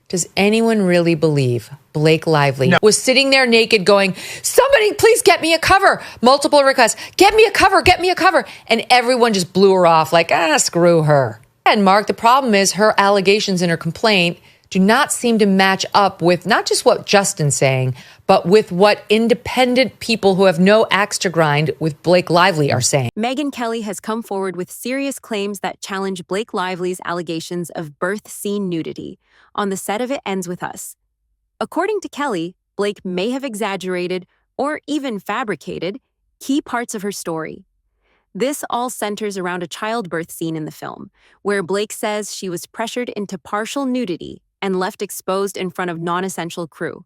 Does anyone really believe Blake Lively was sitting there naked going, somebody please get me a cover, multiple requests, get me a cover, and everyone just blew her off like, screw her. And Mark, the problem is her allegations in her complaint do not seem to match up with not just what Justin's saying, but with what independent people who have no axe to grind with Blake Lively are saying. Megyn Kelly has come forward with serious claims that challenge Blake Lively's allegations of birth scene nudity on the set of It Ends With Us. According to Kelly, Blake may have exaggerated or even fabricated key parts of her story. This all centers around a childbirth scene in the film, where Blake says she was pressured into partial nudity and left exposed in front of non-essential crew.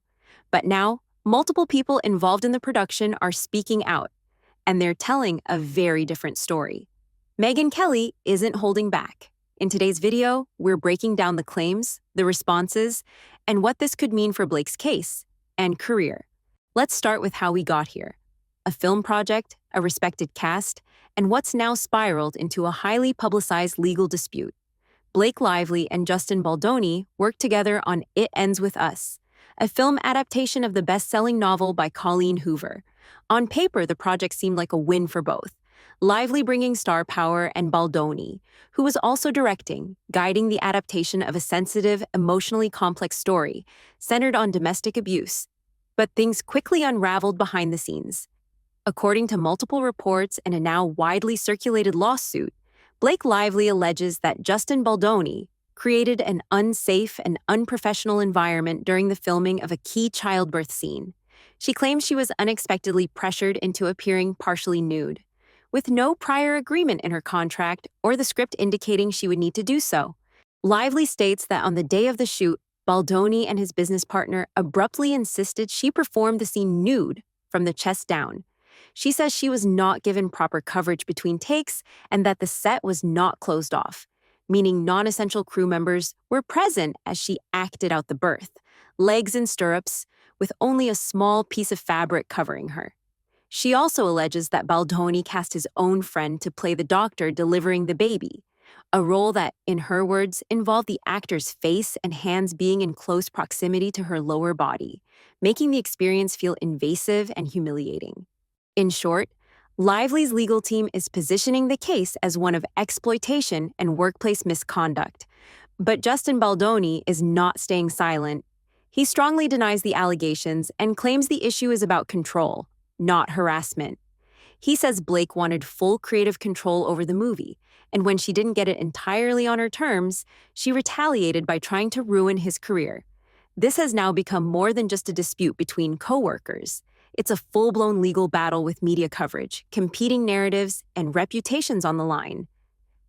But now, multiple people involved in the production are speaking out, and they're telling a very different story. Megyn Kelly isn't holding back. In today's video, we're breaking down the claims, the responses, and what this could mean for Blake's case and career. Let's start with how we got here. A film project, a respected cast, and what's now spiraled into a highly publicized legal dispute. Blake Lively and Justin Baldoni worked together on It Ends With Us, a film adaptation of the best-selling novel by Colleen Hoover. On paper, the project seemed like a win for both, Lively bringing star power and Baldoni, who was also directing, guiding the adaptation of a sensitive, emotionally complex story centered on domestic abuse. But things quickly unraveled behind the scenes. According to multiple reports and a now widely circulated lawsuit, Blake Lively alleges that Justin Baldoni created an unsafe and unprofessional environment during the filming of a key childbirth scene. She claims she was unexpectedly pressured into appearing partially nude, with no prior agreement in her contract or the script indicating she would need to do so. Lively states that on the day of the shoot, Baldoni and his business partner abruptly insisted she perform the scene nude from the chest down. She says she was not given proper coverage between takes and that the set was not closed off, meaning non-essential crew members were present as she acted out the birth, legs in stirrups, with only a small piece of fabric covering her. She also alleges that Baldoni cast his own friend to play the doctor delivering the baby, a role that, in her words, involved the actor's face and hands being in close proximity to her lower body, making the experience feel invasive and humiliating. In short, Lively's legal team is positioning the case as one of exploitation and workplace misconduct. But Justin Baldoni is not staying silent. He strongly denies the allegations and claims the issue is about control, not harassment. He says Blake wanted full creative control over the movie, and when she didn't get it entirely on her terms, she retaliated by trying to ruin his career. This has now become more than just a dispute between coworkers. It's a full-blown legal battle with media coverage, competing narratives, and reputations on the line.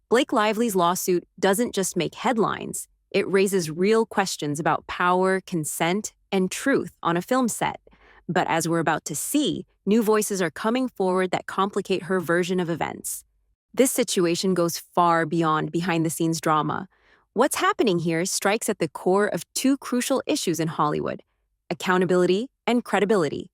Blake Lively's lawsuit doesn't just make headlines, it raises real questions about power, consent, and truth on a film set. But as we're about to see, new voices are coming forward that complicate her version of events. This situation goes far beyond behind-the-scenes drama. What's happening here strikes at the core of two crucial issues in Hollywood: accountability and credibility.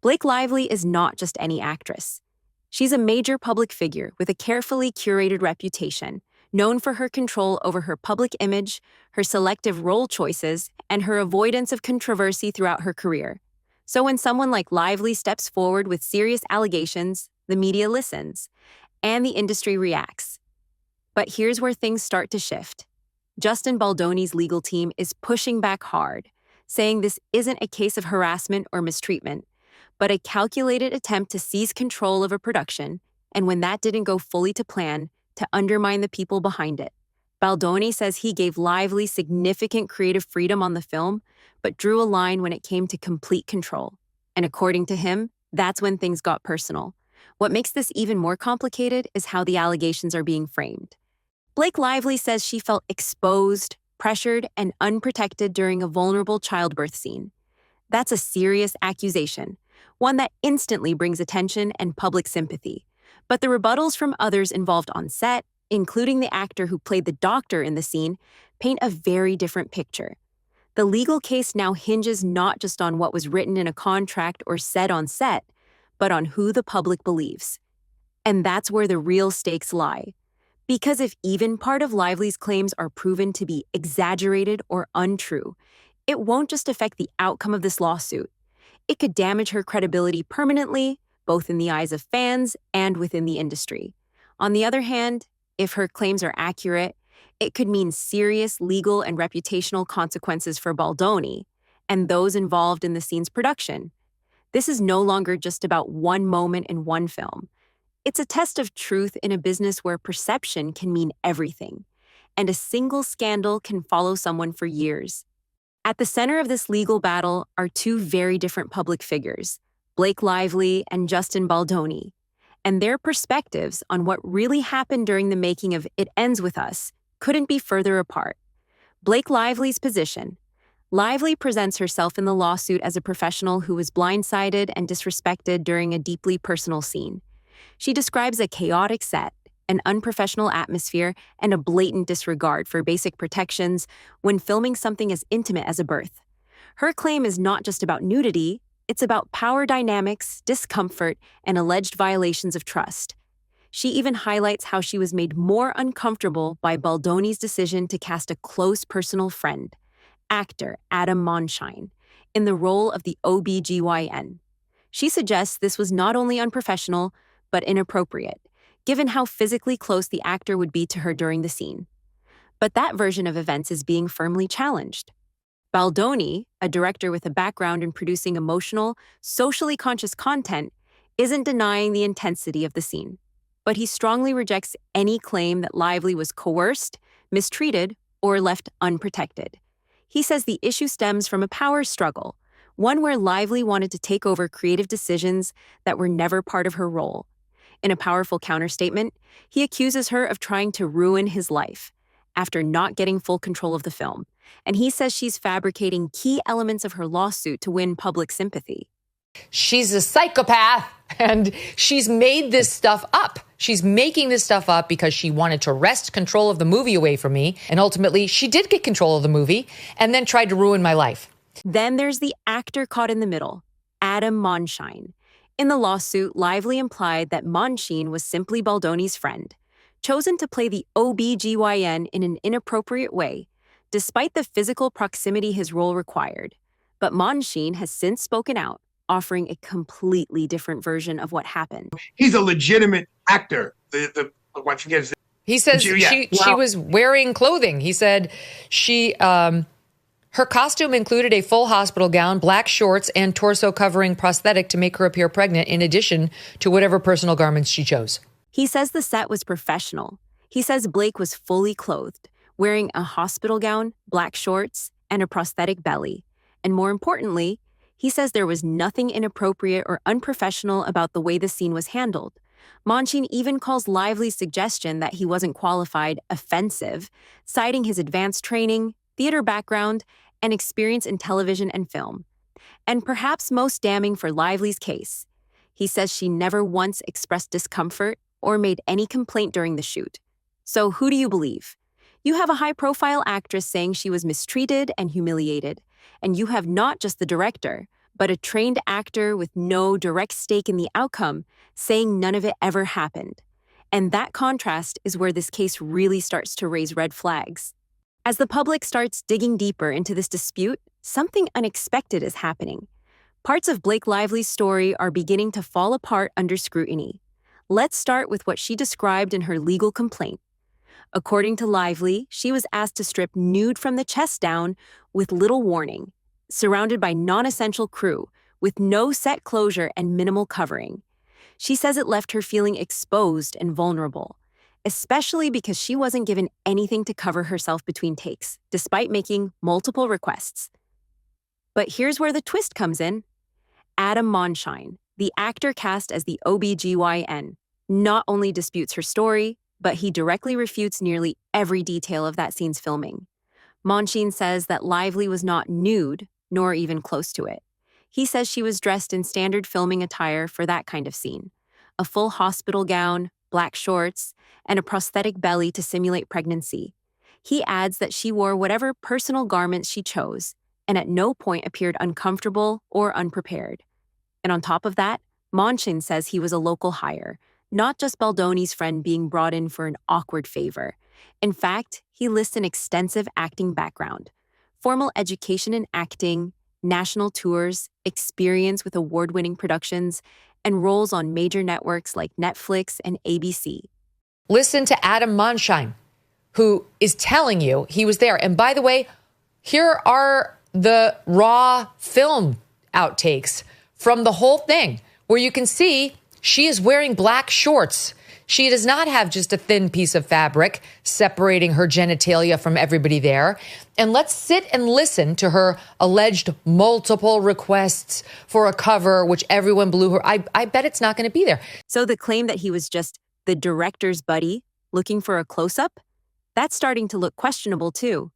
Blake Lively is not just any actress. She's a major public figure with a carefully curated reputation, known for her control over her public image, her selective role choices, and her avoidance of controversy throughout her career. So when someone like Lively steps forward with serious allegations, the media listens, and the industry reacts. But here's where things start to shift. Justin Baldoni's legal team is pushing back hard, saying this isn't a case of harassment or mistreatment, but a calculated attempt to seize control of a production, and when that didn't go fully to plan, to undermine the people behind it. Baldoni says he gave Lively significant creative freedom on the film, but drew a line when it came to complete control. And according to him, that's when things got personal. What makes this even more complicated is how the allegations are being framed. Blake Lively says she felt exposed, pressured, and unprotected during a vulnerable childbirth scene. That's a serious accusation, one that instantly brings attention and public sympathy. But the rebuttals from others involved on set, including the actor who played the doctor in the scene, paint a very different picture. The legal case now hinges not just on what was written in a contract or said on set, but on who the public believes. And that's where the real stakes lie. Because if even part of Lively's claims are proven to be exaggerated or untrue, it won't just affect the outcome of this lawsuit. It could damage her credibility permanently, both in the eyes of fans and within the industry. On the other hand, if her claims are accurate, it could mean serious legal and reputational consequences for Baldoni and those involved in the scene's production. This is no longer just about one moment in one film. It's a test of truth in a business where perception can mean everything, and a single scandal can follow someone for years. At the center of this legal battle are two very different public figures, Blake Lively and Justin Baldoni, and their perspectives on what really happened during the making of It Ends With Us couldn't be further apart. Blake Lively's position. Lively presents herself in the lawsuit as a professional who was blindsided and disrespected during a deeply personal scene. She describes a chaotic set, an unprofessional atmosphere, and a blatant disregard for basic protections when filming something as intimate as a birth. Her claim is not just about nudity, it's about power dynamics, discomfort, and alleged violations of trust. She even highlights how she was made more uncomfortable by Baldoni's decision to cast a close personal friend, actor Adam Monshine, in the role of the OBGYN. She suggests this was not only unprofessional, but inappropriate, given how physically close the actor would be to her during the scene. But that version of events is being firmly challenged. Baldoni, a director with a background in producing emotional, socially conscious content, isn't denying the intensity of the scene. But he strongly rejects any claim that Lively was coerced, mistreated, or left unprotected. He says the issue stems from a power struggle, one where Lively wanted to take over creative decisions that were never part of her role. In a powerful counterstatement, he accuses her of trying to ruin his life after not getting full control of the film, and he says she's fabricating key elements of her lawsuit to win public sympathy. She's a psychopath, and she's made this stuff up. She's making this stuff up because she wanted to wrest control of the movie away from me, and ultimately she did get control of the movie and then tried to ruin my life. Then there's the actor caught in the middle, Adam Monshine. In the lawsuit, Lively implied that Monshine was simply Baldoni's friend, chosen to play the OBGYN in an inappropriate way, despite the physical proximity his role required. But Monshine has since spoken out, offering a completely different version of what happened. He's a legitimate actor. Once again, he says she was wearing clothing. He said her costume included a full hospital gown, black shorts, and torso-covering prosthetic to make her appear pregnant, in addition to whatever personal garments she chose. He says the set was professional. He says Blake was fully clothed, wearing a hospital gown, black shorts, and a prosthetic belly. And more importantly, he says there was nothing inappropriate or unprofessional about the way the scene was handled. Monshine even calls Lively's suggestion that he wasn't qualified offensive, citing his advanced training, theater background, and experience in television and film. And perhaps most damning for Lively's case, he says she never once expressed discomfort or made any complaint during the shoot. So who do you believe? You have a high-profile actress saying she was mistreated and humiliated, and you have not just the director, but a trained actor with no direct stake in the outcome saying none of it ever happened. And that contrast is where this case really starts to raise red flags. As the public starts digging deeper into this dispute, something unexpected is happening. Parts of Blake Lively's story are beginning to fall apart under scrutiny. Let's start with what she described in her legal complaint. According to Lively, she was asked to strip nude from the chest down with little warning, surrounded by non-essential crew, with no set closure and minimal covering. She says it left her feeling exposed and vulnerable, especially because she wasn't given anything to cover herself between takes, despite making multiple requests. But here's where the twist comes in. Adam Monshine, the actor cast as the OBGYN, not only disputes her story, but he directly refutes nearly every detail of that scene's filming. Monshine says that Lively was not nude, nor even close to it. He says she was dressed in standard filming attire for that kind of scene, a full hospital gown, black shorts, and a prosthetic belly to simulate pregnancy. He adds that she wore whatever personal garments she chose, and at no point appeared uncomfortable or unprepared. And on top of that, Monshine says he was a local hire, not just Baldoni's friend being brought in for an awkward favor. In fact, he lists an extensive acting background, formal education in acting, national tours, experience with award-winning productions, and roles on major networks like Netflix and ABC. Listen to Adam Monshine, who is telling you he was there. And by the way, here are the raw film outtakes from the whole thing, where you can see she is wearing black shorts. She does not have just a thin piece of fabric separating her genitalia from everybody there. And let's sit and listen to her alleged multiple requests for a cover, which everyone blew her. I bet it's not going to be there. So the claim that he was just the director's buddy looking for a close-up, that's starting to look questionable too.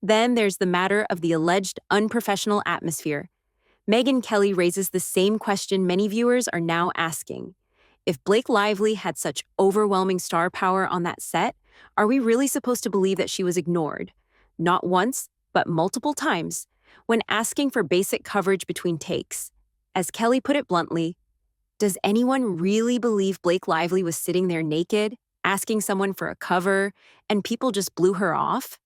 Then there's the matter of the alleged unprofessional atmosphere. Megyn Kelly raises the same question many viewers are now asking. If Blake Lively had such overwhelming star power on that set, are we really supposed to believe that she was ignored? Not once, but multiple times, when asking for basic coverage between takes. As Kelly put it bluntly, does anyone really believe Blake Lively was sitting there naked, asking someone for a cover, and people just blew her off?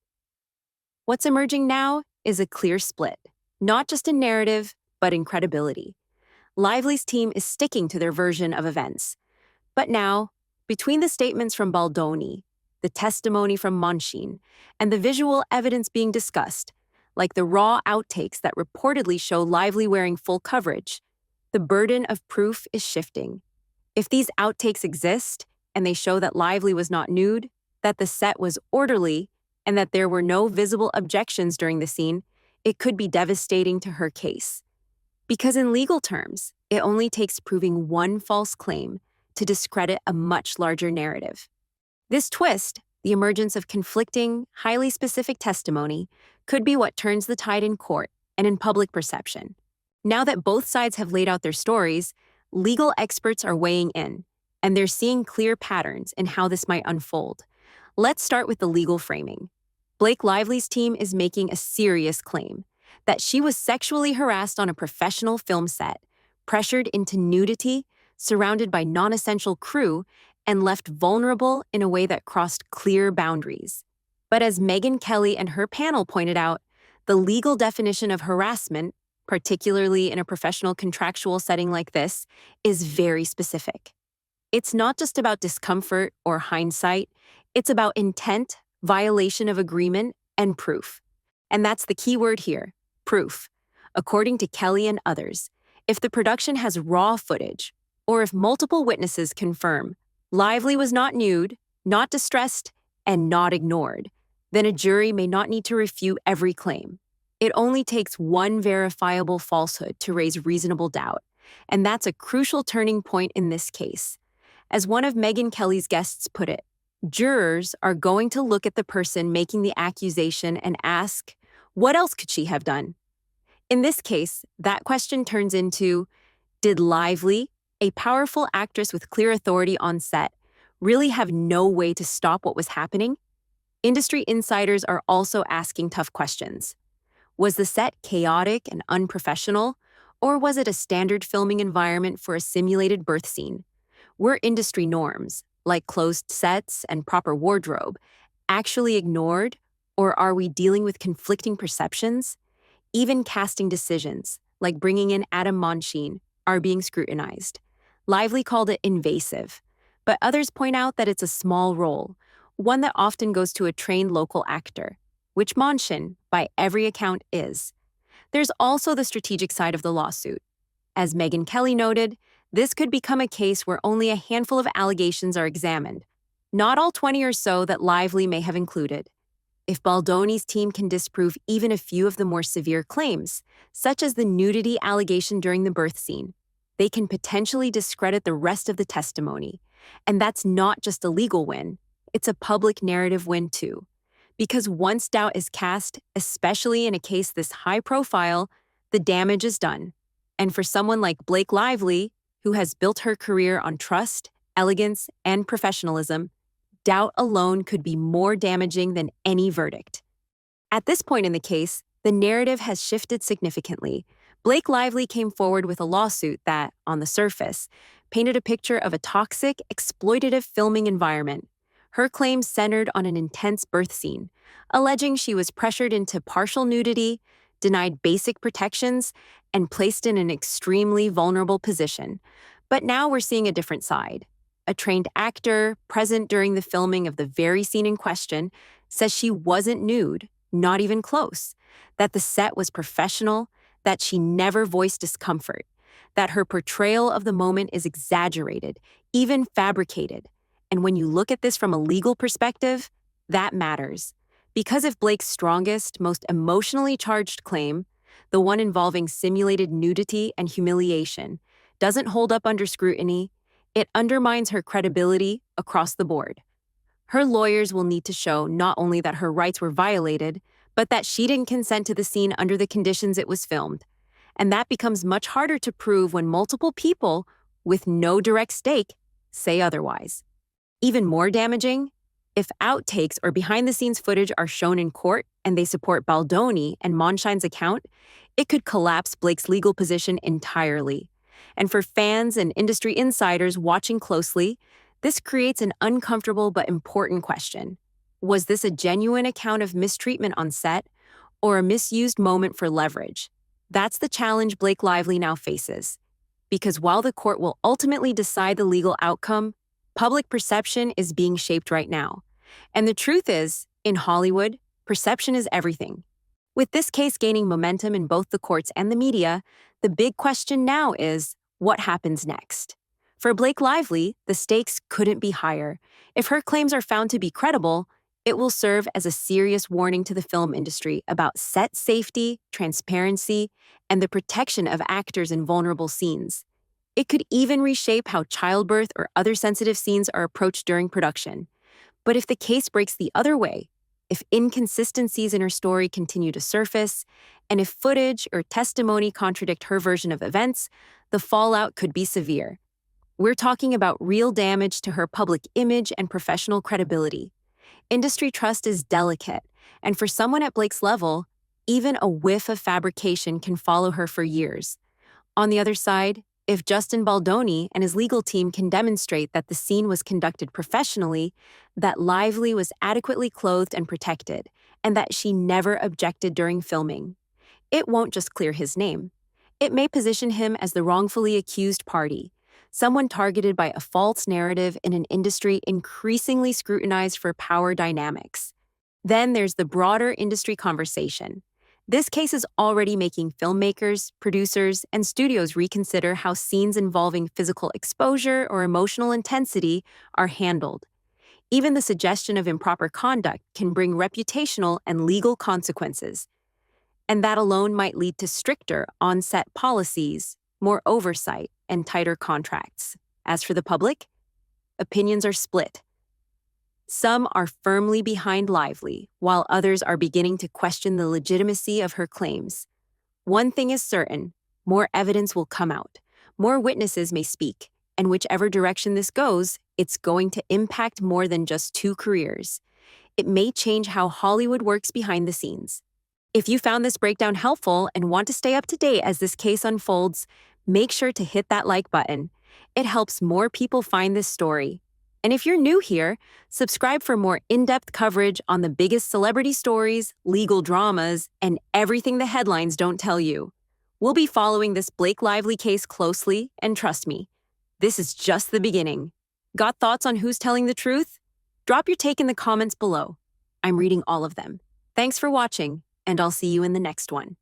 What's emerging now is a clear split, not just in narrative, but in credibility. Lively's team is sticking to their version of events. But now, between the statements from Baldoni, the testimony from Monshine, and the visual evidence being discussed, like the raw outtakes that reportedly show Lively wearing full coverage, the burden of proof is shifting. If these outtakes exist, and they show that Lively was not nude, that the set was orderly, and that there were no visible objections during the scene, it could be devastating to her case. Because in legal terms, it only takes proving one false claim to discredit a much larger narrative. This twist, the emergence of conflicting, highly specific testimony, could be what turns the tide in court and in public perception. Now that both sides have laid out their stories, legal experts are weighing in, and they're seeing clear patterns in how this might unfold. Let's start with the legal framing. Blake Lively's team is making a serious claim that she was sexually harassed on a professional film set, pressured into nudity, surrounded by non-essential crew, and left vulnerable in a way that crossed clear boundaries. But as Megyn Kelly and her panel pointed out, the legal definition of harassment, particularly in a professional contractual setting like this, is very specific. It's not just about discomfort or hindsight, it's about intent, violation of agreement, and proof. And that's the key word here. Proof. According to Kelly and others, if the production has raw footage, or if multiple witnesses confirm Lively was not nude, not distressed, and not ignored, then a jury may not need to refute every claim. It only takes one verifiable falsehood to raise reasonable doubt, and that's a crucial turning point in this case. As one of Megyn Kelly's guests put it, jurors are going to look at the person making the accusation and ask, what else could she have done? In this case, that question turns into, did Lively, a powerful actress with clear authority on set, really have no way to stop what was happening? Industry insiders are also asking tough questions. Was the set chaotic and unprofessional, or was it a standard filming environment for a simulated birth scene? Were industry norms, like closed sets and proper wardrobe, actually ignored, or are we dealing with conflicting perceptions? Even casting decisions, like bringing in Adam Monshine, are being scrutinized. Lively called it invasive, but others point out that it's a small role, one that often goes to a trained local actor, which Monshine, by every account, is. There's also the strategic side of the lawsuit. As Megyn Kelly noted, this could become a case where only a handful of allegations are examined, not all 20 or so that Lively may have included. If Baldoni's team can disprove even a few of the more severe claims, such as the nudity allegation during the birth scene, they can potentially discredit the rest of the testimony. And that's not just a legal win, it's a public narrative win too. Because once doubt is cast, especially in a case this high profile, the damage is done. And for someone like Blake Lively, who has built her career on trust, elegance, and professionalism, doubt alone could be more damaging than any verdict. At this point in the case, the narrative has shifted significantly. Blake Lively came forward with a lawsuit that, on the surface, painted a picture of a toxic, exploitative filming environment. Her claims centered on an intense birth scene, alleging she was pressured into partial nudity, denied basic protections, and placed in an extremely vulnerable position. But now we're seeing a different side. A trained actor, present during the filming of the very scene in question, says she wasn't nude, not even close, that the set was professional, that she never voiced discomfort, that her portrayal of the moment is exaggerated, even fabricated. And when you look at this from a legal perspective, that matters. Because if Blake's strongest, most emotionally charged claim, the one involving simulated nudity and humiliation, doesn't hold up under scrutiny, it undermines her credibility across the board. Her lawyers will need to show not only that her rights were violated, but that she didn't consent to the scene under the conditions it was filmed. And that becomes much harder to prove when multiple people, with no direct stake, say otherwise. Even more damaging, if outtakes or behind-the-scenes footage are shown in court and they support Baldoni and Monshine's account, it could collapse Blake's legal position entirely. And for fans and industry insiders watching closely, this creates an uncomfortable but important question. Was this a genuine account of mistreatment on set, or a misused moment for leverage? That's the challenge Blake Lively now faces. Because while the court will ultimately decide the legal outcome, public perception is being shaped right now. And the truth is, in Hollywood, perception is everything. With this case gaining momentum in both the courts and the media, the big question now is, what happens next? For Blake Lively, the stakes couldn't be higher. If her claims are found to be credible, it will serve as a serious warning to the film industry about set safety, transparency, and the protection of actors in vulnerable scenes. It could even reshape how childbirth or other sensitive scenes are approached during production. But if the case breaks the other way, if inconsistencies in her story continue to surface, and if footage or testimony contradict her version of events, the fallout could be severe. We're talking about real damage to her public image and professional credibility. Industry trust is delicate, and for someone at Blake's level, even a whiff of fabrication can follow her for years. On the other side, if Justin Baldoni and his legal team can demonstrate that the scene was conducted professionally, that Lively was adequately clothed and protected, and that she never objected during filming, it won't just clear his name. It may position him as the wrongfully accused party, someone targeted by a false narrative in an industry increasingly scrutinized for power dynamics. Then there's the broader industry conversation. This case is already making filmmakers, producers, and studios reconsider how scenes involving physical exposure or emotional intensity are handled. Even the suggestion of improper conduct can bring reputational and legal consequences. And that alone might lead to stricter on-set policies, more oversight, and tighter contracts. As for the public, opinions are split. Some are firmly behind Lively, while others are beginning to question the legitimacy of her claims. One thing is certain, more evidence will come out, more witnesses may speak, and whichever direction this goes, it's going to impact more than just two careers. It may change how Hollywood works behind the scenes. If you found this breakdown helpful and want to stay up to date as this case unfolds, make sure to hit that like button. It helps more people find this story. And if you're new here, subscribe for more in-depth coverage on the biggest celebrity stories, legal dramas, and everything the headlines don't tell you. We'll be following this Blake Lively case closely, and trust me, this is just the beginning. Got thoughts on who's telling the truth? Drop your take in the comments below. I'm reading all of them. Thanks for watching, and I'll see you in the next one.